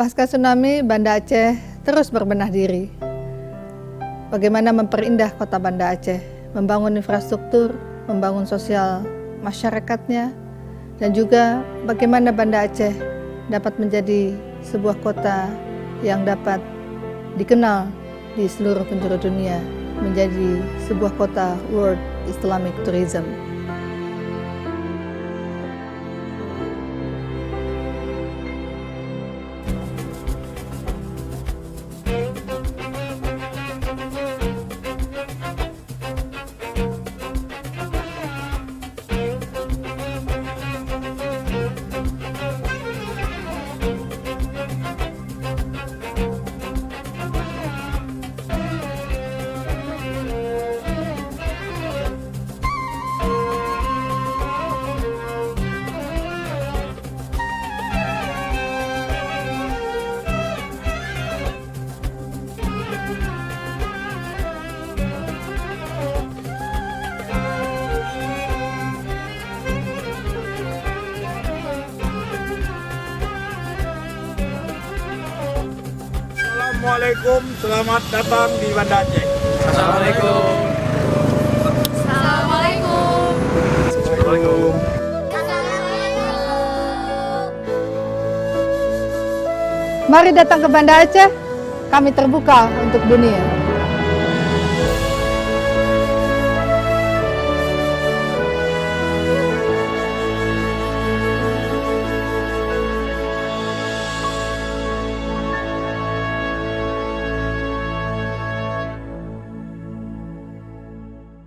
Pasca tsunami, Banda Aceh terus berbenah diri. Bagaimana memperindah kota Banda Aceh, membangun infrastruktur, membangun sosial masyarakatnya, dan juga bagaimana Banda Aceh dapat menjadi sebuah kota yang dapat dikenal di seluruh penjuru dunia, menjadi sebuah kota World Islamic Tourism. Assalamualaikum, selamat datang di Banda Aceh. Assalamualaikum. Assalamualaikum. Assalamualaikum. Mari datang ke Banda Aceh, kami terbuka untuk dunia.